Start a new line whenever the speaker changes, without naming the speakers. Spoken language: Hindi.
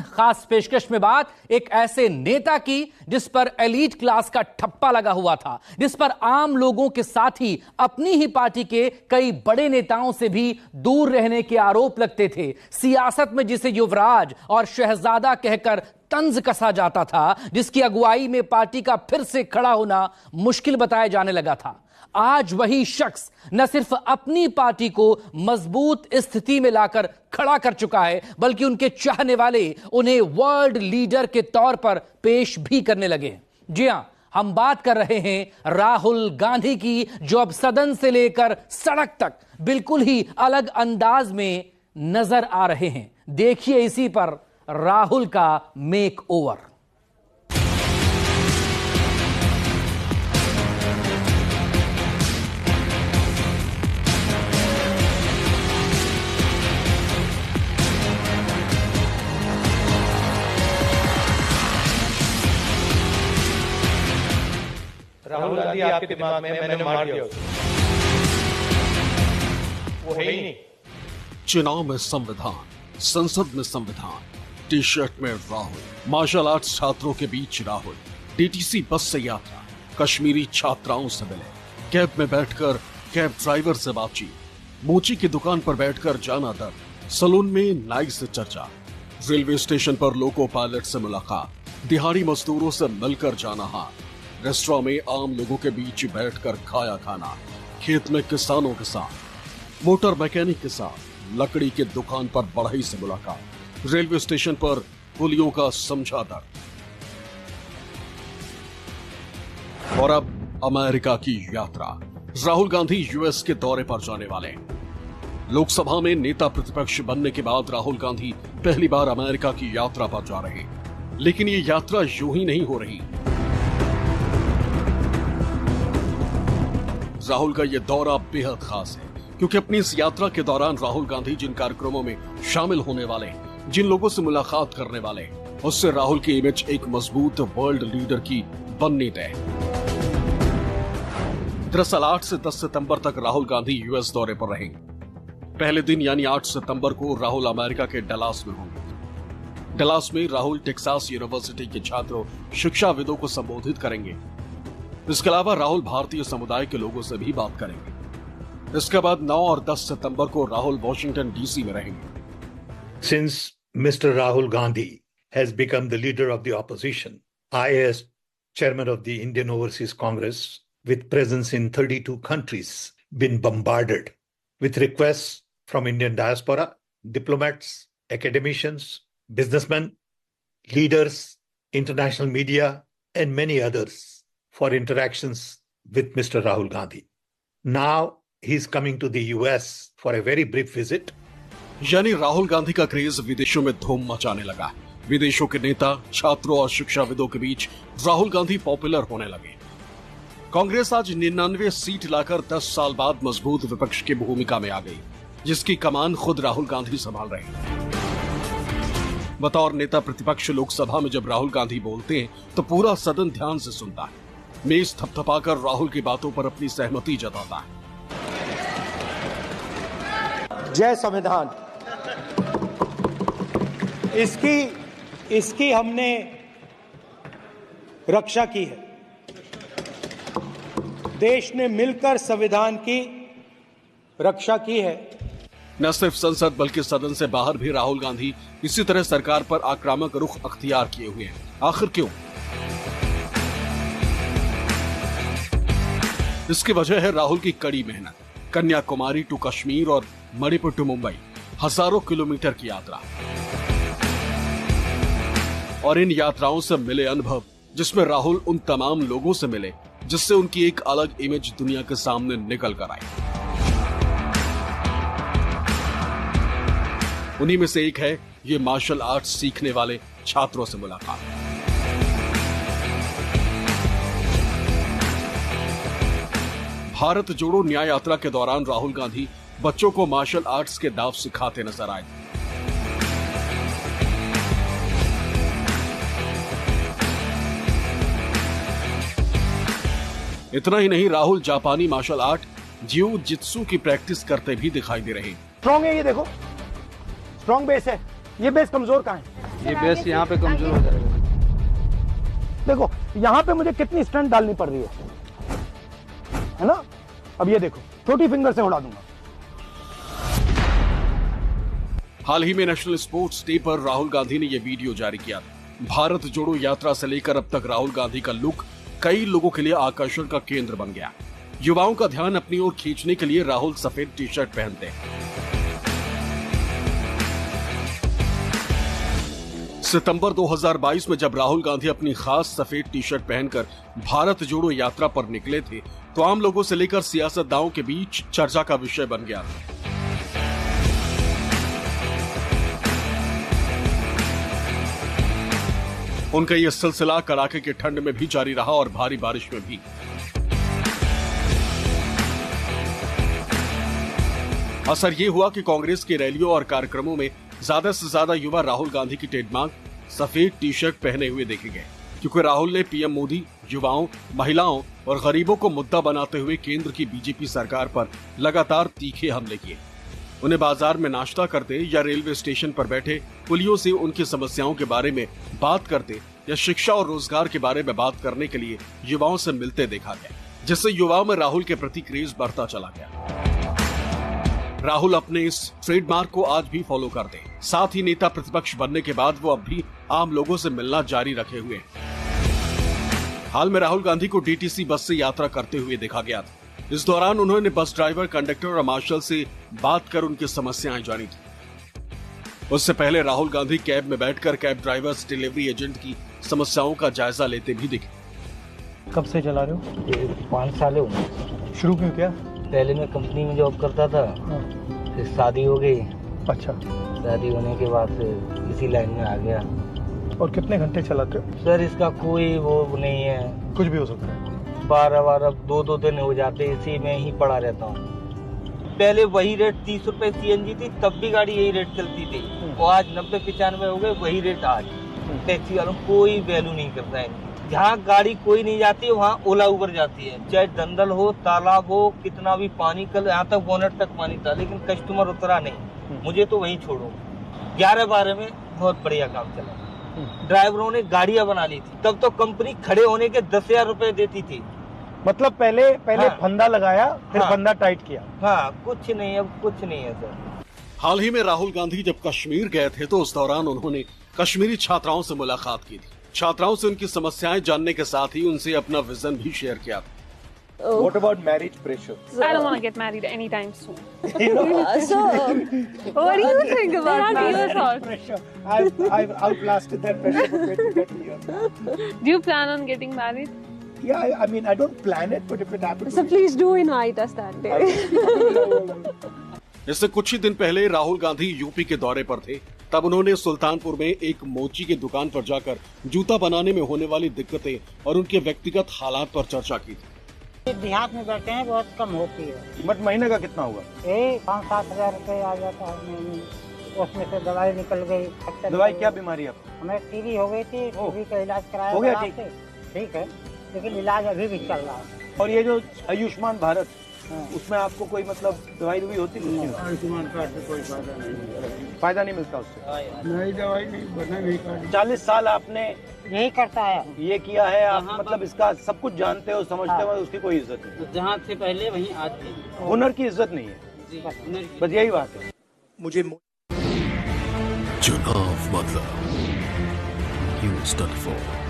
खास पेशकश में बात एक ऐसे नेता की जिस पर एलीट क्लास का ठप्पा लगा हुआ था, जिस पर आम लोगों के साथ ही अपनी ही पार्टी के कई बड़े नेताओं से भी दूर रहने के आरोप लगते थे। सियासत में जिसे युवराज और शहजादा कहकर तंज कसा जाता था, जिसकी अगुवाई में पार्टी का फिर से खड़ा होना मुश्किल बताया जाने लगा था, आज वही शख्स न सिर्फ अपनी पार्टी को मजबूत स्थिति में लाकर खड़ा कर चुका है, बल्कि उनके चाहने वाले उन्हें वर्ल्ड लीडर के तौर पर पेश भी करने लगे हैं। जी हां, हम बात कर रहे हैं राहुल गांधी की, जो अब सदन से लेकर सड़क तक बिल्कुल ही अलग अंदाज में नजर आ रहे हैं। देखिए इसी पर राहुल का मेक ओवर।
राहुल गांधी आपके दिमाग में मैंने मार दिया, वो है ही नहीं।
चुनाव में संविधान, संसद में संविधान, टी शर्ट में राहुल, मार्शल आर्ट्स छात्रों के बीच राहुल, डीटीसी बस से यात्रा, कश्मीरी छात्राओं से मिले, कैब में बैठकर कैब ड्राइवर से बातचीत, मोची की दुकान पर बैठकर जाना दर, सलून में नाई से चर्चा, रेलवे स्टेशन पर लोको पायलट से मुलाकात, दिहाड़ी मजदूरों से मिलकर जाना हाथ, रेस्टोरेंट में आम लोगों के बीच बैठकर खाया खाना, खेत में किसानों के साथ, मोटर मैकेनिक के साथ, लकड़ी के दुकान पर बढ़ई से मुलाकात, रेलवे स्टेशन पर पुलियों का समझौता, और अब अमेरिका की यात्रा। राहुल गांधी यूएस के दौरे पर जाने वाले। लोकसभा में नेता प्रतिपक्ष बनने के बाद राहुल गांधी पहली बार अमेरिका की यात्रा पर जा रहे हैं, लेकिन ये यात्रा यूं ही नहीं हो रही। राहुल का यह दौरा बेहद खास है, क्योंकि अपनी इस यात्रा के दौरान राहुल गांधी जिन कार्यक्रमों में शामिल होने वाले, जिन लोगों से मुलाकात करने वाले, उससे राहुल की इमेज एक मजबूत वर्ल्ड लीडर की बननी तय। दरअसल 8 से 10 सितंबर तक राहुल गांधी यूएस दौरे पर रहेंगे। पहले दिन यानी 8 सितंबर को राहुल अमेरिका के डलास में होंगे। डलास में राहुल टेक्सास यूनिवर्सिटी के छात्रों, शिक्षाविदों को संबोधित करेंगे। इसके अलावा राहुल भारतीय समुदाय के लोगों से भी बात करेंगे। इसके बाद 9 और 10 सितंबर को राहुल वॉशिंगटन डीसी में रहेंगे।
Since Mr. Rahul Gandhi has become the leader of the opposition, I, as chairman of the Indian Overseas Congress, with presence in 32 countries, been bombarded with requests from Indian diaspora, diplomats, academicians, businessmen, leaders, international media, and many others for interactions with Mr. Rahul Gandhi. Now he's coming to the US for a very brief visit.
यानी राहुल गांधी का क्रेज विदेशों में धूम मचाने लगा। विदेशों के नेता, छात्रों और शिक्षाविदों के बीच राहुल गांधी पॉपुलर होने लगे। कांग्रेस आज 99 सीट लाकर 10 साल बाद मजबूत विपक्ष की भूमिका में आ गई, जिसकी कमान खुद राहुल गांधी संभाल रहे हैं। बतौर नेता प्रतिपक्ष लोकसभा में जब राहुल गांधी बोलते हैं तो पूरा सदन ध्यान से सुनता है। मेज थपथपाकर राहुल की बातों पर अपनी सहमति जताता है।
जय संविधान। इसकी हमने रक्षा की है। देश ने मिलकर संविधान की रक्षा की है।
न सिर्फ संसद बल्कि सदन से बाहर भी राहुल गांधी इसी तरह सरकार पर आक्रामक रुख अख्तियार किए हुए हैं। आखिर क्यों? इसकी वजह है राहुल की कड़ी मेहनत। कन्याकुमारी टू कश्मीर और मणिपुर टू मुंबई, हजारों किलोमीटर की यात्रा और इन यात्राओं से मिले अनुभव, जिसमें राहुल उन तमाम लोगों से मिले जिससे उनकी एक अलग इमेज दुनिया के सामने निकल कर आई। उन्हीं में से एक है ये मार्शल आर्ट्स सीखने वाले छात्रों से मुलाकात। भारत जोड़ो न्याय यात्रा के दौरान राहुल गांधी बच्चों को मार्शल आर्ट्स के दाव सिखाते नजर आए। इतना ही नहीं, राहुल जापानी मार्शल आर्ट जियो जित्सु की प्रैक्टिस करते भी दिखाई दे रहे हैं।
स्ट्रॉन्ग है, ये देखो स्ट्रॉन्ग बेस है, ये बेस कमजोर कहां है? ये बेस यहाँ पे कमजोर हो जाएगा।
देखो यहाँ पे मुझे कितनी स्टंट डालनी पड़ रही है ना। अब ये देखो छोटी फिंगर से उड़ा दूंगा।
हाल ही में नेशनल स्पोर्ट्स डे पर राहुल गांधी ने यह वीडियो जारी किया। भारत जोड़ो यात्रा से लेकर अब तक राहुल गांधी का लुक कई लोगों के लिए आकर्षण का केंद्र बन गया। युवाओं का ध्यान अपनी ओर खींचने के लिए राहुल सफेद टी शर्ट पहनते हैं। सितंबर 2022 में जब राहुल गांधी अपनी खास सफेद टी शर्ट पहनकर भारत जोड़ो यात्रा पर निकले थे तो आम लोगों से लेकर सियासतदानों के बीच चर्चा का विषय बन गया था। उनका यह सिलसिला कड़ाके की ठंड में भी जारी रहा और भारी बारिश में भी। असर ये हुआ कि कांग्रेस की रैलियों और कार्यक्रमों में ज्यादा से ज्यादा युवा राहुल गांधी की ट्रेडमार्क सफेद टी शर्ट पहने हुए देखे गए, क्योंकि राहुल ने पीएम मोदी, युवाओं, महिलाओं और गरीबों को मुद्दा बनाते हुए केंद्र की बीजेपी सरकार पर लगातार तीखे हमले किए। उन्हें बाजार में नाश्ता करते या रेलवे स्टेशन पर बैठे कुलियों से उनकी समस्याओं के बारे में बात करते या शिक्षा और रोजगार के बारे में बात करने के लिए युवाओं से मिलते देखा गया, जिससे युवाओं में राहुल के प्रति क्रेज बढ़ता चला गया। राहुल अपने इस ट्रेडमार्क को आज भी फॉलो करते हैं। साथ ही नेता प्रतिपक्ष बनने के बाद वो अब भी आम लोगों से मिलना जारी रखे हुए हैं। हाल में राहुल गांधी को डीटीसी बस से यात्रा करते हुए देखा गया था। इस दौरान उन्होंने बस ड्राइवर, कंडक्टर और मार्शल से बात कर उनकी समस्याएं जानी थी। उससे पहले राहुल गांधी कैब में बैठकर कैब ड्राइवर्स, डिलीवरी एजेंट की समस्याओं का जायजा लेते भी दिखे।
कब से चला रहे हो?
5 साल हो गए।
शुरू क्यों किया?
पहले मैं कंपनी में जॉब करता था, फिर शादी हो गई।
अच्छा।
शादी होने के बाद से इसी लाइन में आ गया।
और कितने घंटे चलाते हो?
सर इसका कोई वो नहीं है,
कुछ भी हो सकता है।
12 2 दिन हो जाते, इसी में ही पड़ा रहता हूँ। पहले वही रेट 30 रुपए सीएनजी थी, तब भी गाड़ी यही रेट चलती थी, और आज 90-95 हो गए, वही रेट आज। टैक्सी वालों कोई वैल्यू नहीं करता है। जहाँ गाड़ी कोई नहीं जाती है वहाँ ओला उबर जाती है, चाहे दंदल हो, तालाब हो, कितना भी पानी, कल यहाँ तक बोनट तक पानी था, लेकिन कस्टमर उतरा नहीं। मुझे तो वही छोड़ो। 11-12 में बहुत बढ़िया काम चला। ड्राइवरों ने गाड़ियाँ बना ली थी, तब तो कंपनी खड़े होने के 10,000 रुपए देती थी।
मतलब पहले
हाँ।
फंदा लगाया, फिर
हाँ।
फंदा टाइट किया।
हाँ, कुछ नहीं, अब कुछ नहीं है सर।
हाल ही में राहुल गांधी जब कश्मीर गए थे तो उस दौरान उन्होंने कश्मीरी छात्राओं से मुलाकात की थी। छात्राओं से उनकी समस्याएं जानने के साथ ही उनसे अपना विजन भी शेयर किया।
What about marriage pressure?
I don't want to get married anytime soon.
So, what do you think about
What are your thoughts?
Pressure. I've outlasted that pressure for 20 years.
Do you plan on getting married?
Yeah, I mean, I don't plan it, but if it happens.
so please do invite us that day.
इससे कुछ ही दिन पहले राहुल गांधी यूपी के दौरे पर थे। तब उन्होंने सुल्तानपुर में एक मोची की दुकान पर जाकर जूता बनाने में होने वाली दिक्कतें और उनके व्यक्तिगत हालात पर चर्चा की थी।
देहात में बैठे हैं, बहुत कम होती है।
बट महीने का कितना हुआ?
5-7 हजार रुपये आ जाता है महीने। उसमें से दवाई निकल गई।
दवाई क्या बीमारी है?
हमें टीबी हो गई थी, टीबी का इलाज कराया।
हो गया ठीक?
ठीक है, लेकिन इलाज अभी भी चल रहा है।
और ये जो आयुष्मान भारत, उसमें आपको कोई मतलब दवाई होती नहीं?
आयुष्मान कार्ड से कोई फायदा नहीं।
फायदा नहीं मिलता उससे?
नहीं, दवाई नहीं, बना नहीं कार्ड।
40 साल आपने
यही करता है,
ये किया है, आप मतलब इसका सब कुछ जानते हो, समझते हो, उसकी कोई इज्जत नहीं।
जहाँ से पहले वहीं आज भी
हुनर की इज्जत नहीं है, बस यही बात है। मुझे
चुनाव मतलब News 24।